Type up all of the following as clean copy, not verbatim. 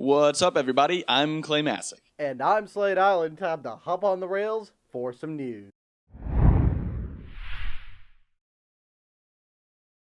What's up, everybody? I'm Clay Masick. And I'm Slade Island. Time to hop on the rails for some news.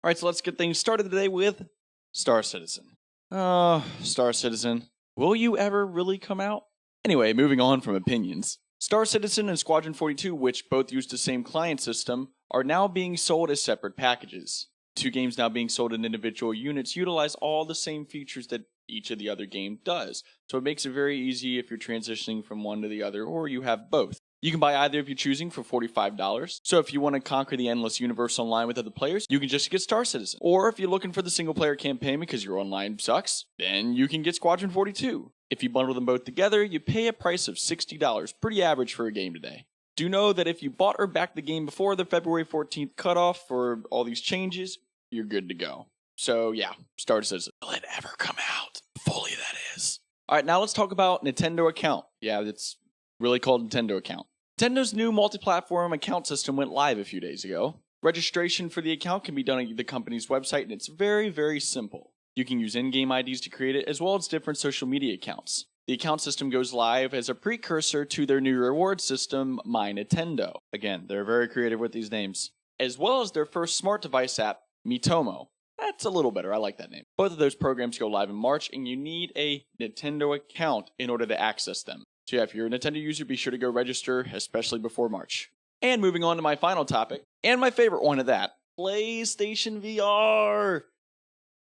Alright, so let's get things started today with Star Citizen. Oh, Star Citizen. Will you ever really come out? Anyway, moving on from opinions. Star Citizen and Squadron 42, which both use the same client system, are now being sold as separate packages. Two games now being sold in individual units utilize all the same features that each of the other game does, so it makes it very easy if you're transitioning from one to the other, or you have both. You can buy either if you're choosing for $45, so if you want to conquer the endless universe online with other players, you can just get Star Citizen. Or if you're looking for the single player campaign because your online sucks, then you can get Squadron 42. If you bundle them both together, you pay a price of $60, pretty average for a game today. Do know that if you bought or backed the game before the February 14th cutoff for all these changes, you're good to go. So yeah, Star Citizen. Will it ever come out? Fully, that is. Alright, now let's talk about Nintendo Account. Yeah, it's really called Nintendo Account. Nintendo's new multi-platform account system went live a few days ago. Registration for the account can be done on the company's website, and it's very, very simple. You can use in-game IDs to create it, as well as different social media accounts. The account system goes live as a precursor to their new reward system, My Nintendo. Again, they're very creative with these names. As well as their first smart device app, Miitomo. That's a little better, I like that name. Both of those programs go live in March, and you need a Nintendo account in order to access them. So yeah, if you're a Nintendo user, be sure to go register, especially before March. And moving on to my final topic, and my favorite one of that, PlayStation VR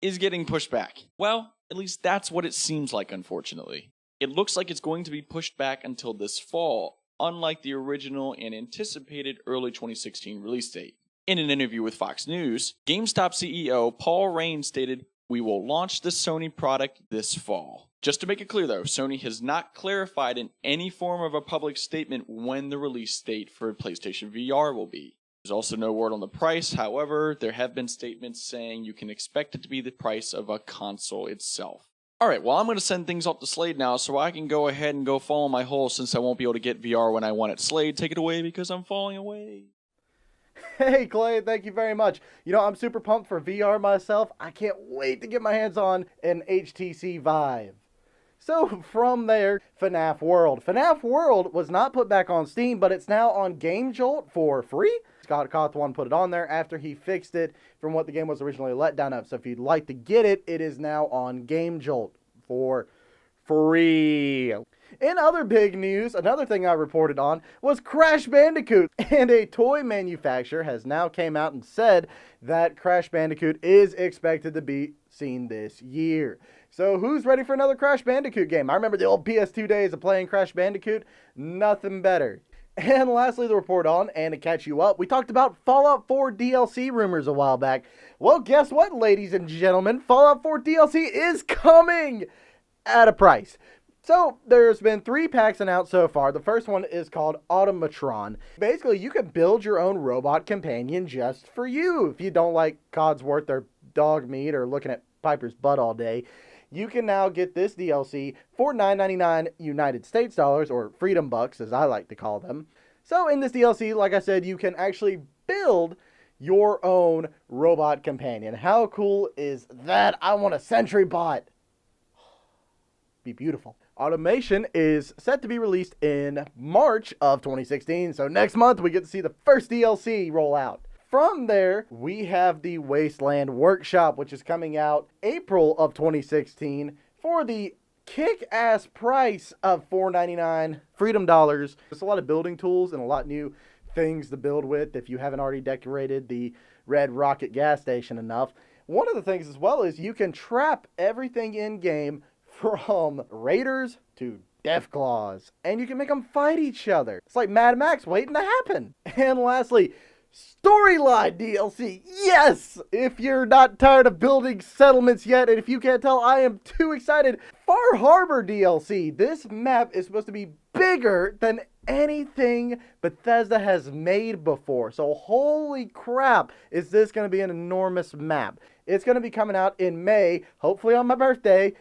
is getting pushed back. Well, at least that's what it seems like, unfortunately. It looks like it's going to be pushed back until this fall, unlike the original and anticipated early 2016 release date. In an interview with Fox News, GameStop CEO Paul Raines stated, "We will launch the Sony product this fall." Just to make it clear though, Sony has not clarified in any form of a public statement when the release date for PlayStation VR will be. There's also no word on the price, however, there have been statements saying you can expect it to be the price of a console itself. Alright, well I'm going to send things off to Slade now so I can go ahead and go follow my hole since I won't be able to get VR when I want it. Slade, take it away because I'm falling away. Hey Clay, thank you very much. You know, I'm super pumped for VR myself. I can't wait to get my hands on an HTC Vive. So from there, FNAF World. FNAF World was not put back on Steam, but it's now on GameJolt for free. Scott Cawthon put it on there after he fixed it from what the game was originally let down of. So if you'd like to get it, it is now on GameJolt for free. In other big news, another thing I reported on was Crash Bandicoot. And a toy manufacturer has now came out and said that Crash Bandicoot is expected to be seen this year. So who's ready for another Crash Bandicoot game? I remember the old PS2 days of playing Crash Bandicoot. Nothing better. And lastly, the report on, and to catch you up, we talked about Fallout 4 DLC rumors a while back. Well, guess what, ladies and gentlemen? Fallout 4 DLC is coming at a price. So, there's been 3 packs announced so far. The first one is called Automatron. Basically, you can build your own robot companion just for you. If you don't like Codsworth or dog meat or looking at Piper's butt all day, you can now get this DLC for $9.99 United States dollars, or Freedom Bucks as I like to call them. So, in this DLC, like I said, you can actually build your own robot companion. How cool is that? I want a Sentry Bot. Be beautiful. Automation is set to be released in March of 2016, so next month we get to see the first DLC roll out. From there, we have the Wasteland Workshop, which is coming out April of 2016 for the kick-ass price of $4.99 Freedom Dollars. There's a lot of building tools and a lot new things to build with if you haven't already decorated the Red Rocket gas station enough. One of the things as well is you can trap everything in-game from raiders to Deathclaws, and you can make them fight each other. It's like Mad Max waiting to happen. And lastly, Storyline DLC. Yes! If you're not tired of building settlements yet, and if you can't tell, I am too excited. Far Harbor DLC. This map is supposed to be bigger than anything Bethesda has made before. So holy crap, is this going to be an enormous map. It's going to be coming out in May, hopefully on my birthday,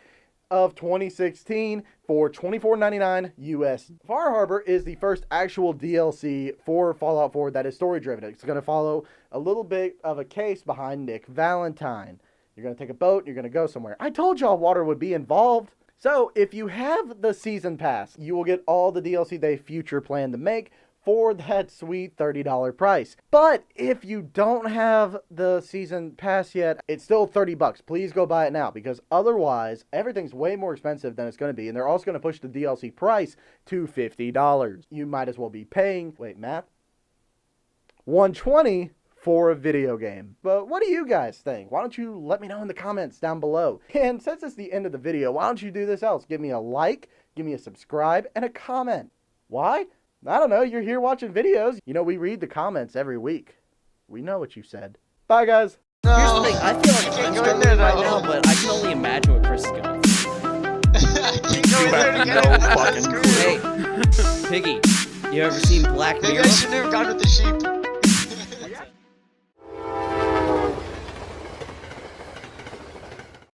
of 2016 for $24.99 US. Far Harbor is the first actual DLC for Fallout 4 that is story-driven. It's going to follow a little bit of a case behind Nick Valentine. You're going to take a boat, you're going to go somewhere. I told y'all water would be involved. So if you have the season pass, you will get all the DLC they future plan to make for that sweet $30 price. But if you don't have the season pass yet, it's still $30. Please go buy it now, because otherwise everything's way more expensive than it's going to be, and they're also going to push the DLC price to $50. You might as well be paying, wait, math, $120 for a video game. But what do you guys think? Why don't you let me know in the comments down below? And since it's the end of the video, why don't you do this else? Give me a like, give me a subscribe, and a comment. Why? I don't know, you're here watching videos. You know, we read the comments every week. We know what you said. Bye, guys. Here's the thing, I feel like I'm struggling right now, but I can only imagine what Chris is going through. You have no fucking clue. Hey, Piggy, you ever seen Black Maybe Mirror? I shouldn't have gone with the sheep.